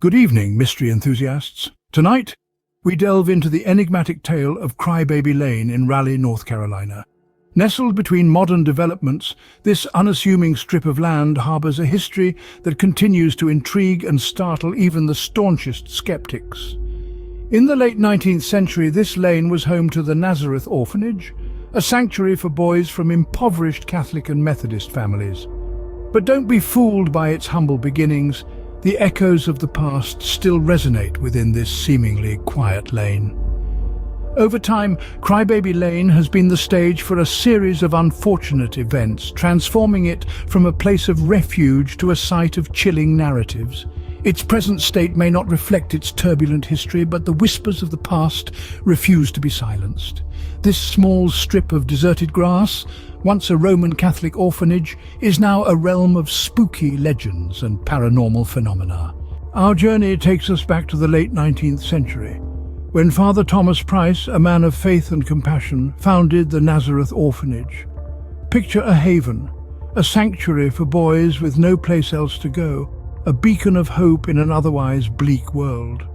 Good evening, mystery enthusiasts. Tonight, we delve into the enigmatic tale of Crybaby Lane in Raleigh, North Carolina. Nestled between modern developments, this unassuming strip of land harbors a history that continues to intrigue and startle even the staunchest skeptics. In the late 19th century, this lane was home to the Nazareth Orphanage, a sanctuary for boys from impoverished Catholic and Methodist families. But don't be fooled by its humble beginnings. The echoes of the past still resonate within this seemingly quiet lane. Over time, Crybaby Lane has been the stage for a series of unfortunate events, transforming it from a place of refuge to a site of chilling narratives. Its present state may not reflect its turbulent history, but the whispers of the past refuse to be silenced. This small strip of deserted grass, once a Roman Catholic orphanage, is now a realm of spooky legends and paranormal phenomena. Our journey takes us back to the late 19th century, when Father Thomas Price, a man of faith and compassion, founded the Nazareth Orphanage. Picture a haven, a sanctuary for boys with no place else to go, a beacon of hope in an otherwise bleak world.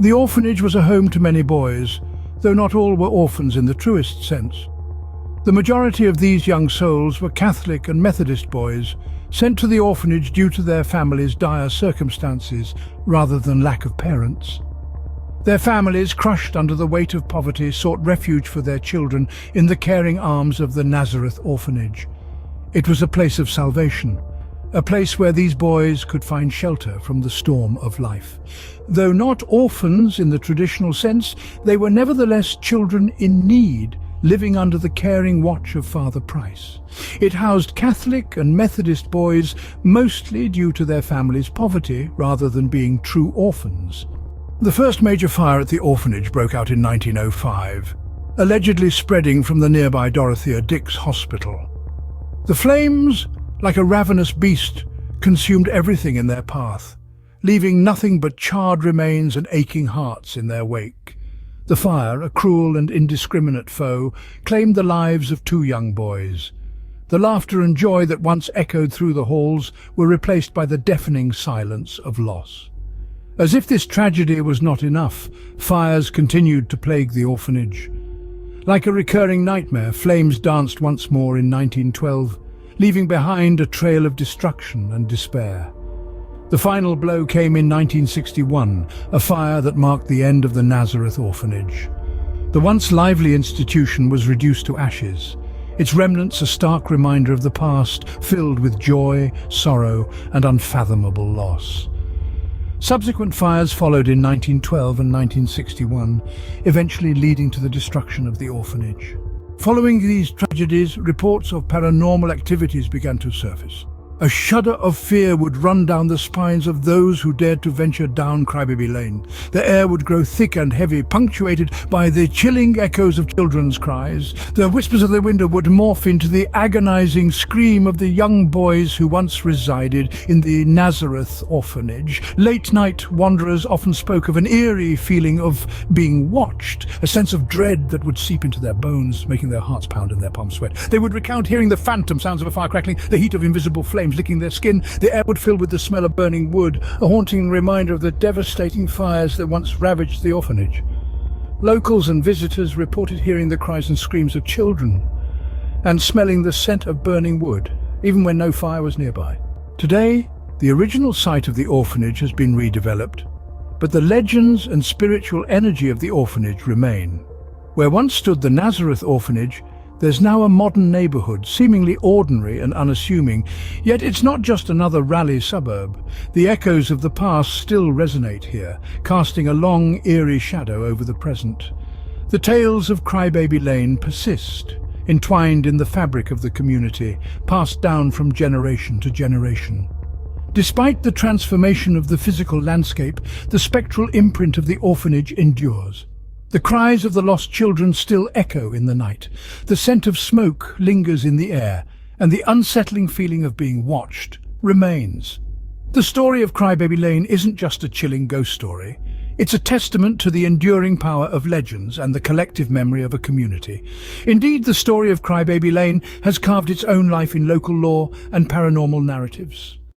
The orphanage was a home to many boys, though not all were orphans in the truest sense. The majority of these young souls were Catholic and Methodist boys, sent to the orphanage due to their families' dire circumstances rather than lack of parents. Their families, crushed under the weight of poverty, sought refuge for their children in the caring arms of the Nazareth Orphanage. It was a place of salvation, a place where these boys could find shelter from the storm of life. Though not orphans in the traditional sense, they were nevertheless children in need, living under the caring watch of Father Price. It housed Catholic and Methodist boys, mostly due to their families' poverty, rather than being true orphans. The first major fire at the orphanage broke out in 1905, allegedly spreading from the nearby Dorothea Dix Hospital. The flames, like a ravenous beast, consumed everything in their path, leaving nothing but charred remains and aching hearts in their wake. The fire, a cruel and indiscriminate foe, claimed the lives of two young boys. The laughter and joy that once echoed through the halls were replaced by the deafening silence of loss. As if this tragedy was not enough, fires continued to plague the orphanage. Like a recurring nightmare, flames danced once more in 1912, leaving behind a trail of destruction and despair. The final blow came in 1961, a fire that marked the end of the Nazareth Orphanage. The once lively institution was reduced to ashes, its remnants a stark reminder of the past, filled with joy, sorrow, and unfathomable loss. Subsequent fires followed in 1912 and 1961, eventually leading to the destruction of the orphanage. Following these tragedies, reports of paranormal activities began to surface. A shudder of fear would run down the spines of those who dared to venture down Crybaby Lane. The air would grow thick and heavy, punctuated by the chilling echoes of children's cries. The whispers of the window would morph into the agonizing scream of the young boys who once resided in the Nazareth Orphanage. Late-night wanderers often spoke of an eerie feeling of being watched, a sense of dread that would seep into their bones, making their hearts pound and their palms sweat. They would recount hearing the phantom sounds of a fire crackling, the heat of invisible flames licking their skin. The air would fill with the smell of burning wood, a haunting reminder of the devastating fires that once ravaged the orphanage. Locals and visitors reported hearing the cries and screams of children and smelling the scent of burning wood, even when no fire was nearby. Today, the original site of the orphanage has been redeveloped, but the legends and spiritual energy of the orphanage remain. Where once stood the Nazareth Orphanage, there's now a modern neighborhood, seemingly ordinary and unassuming, yet it's not just another Raleigh suburb. The echoes of the past still resonate here, casting a long, eerie shadow over the present. The tales of Crybaby Lane persist, entwined in the fabric of the community, passed down from generation to generation. Despite the transformation of the physical landscape, the spectral imprint of the orphanage endures. The cries of the lost children still echo in the night. The scent of smoke lingers in the air, and the unsettling feeling of being watched remains. The story of Crybaby Lane isn't just a chilling ghost story. It's a testament to the enduring power of legends and the collective memory of a community. Indeed, the story of Crybaby Lane has carved its own life in local lore and paranormal narratives.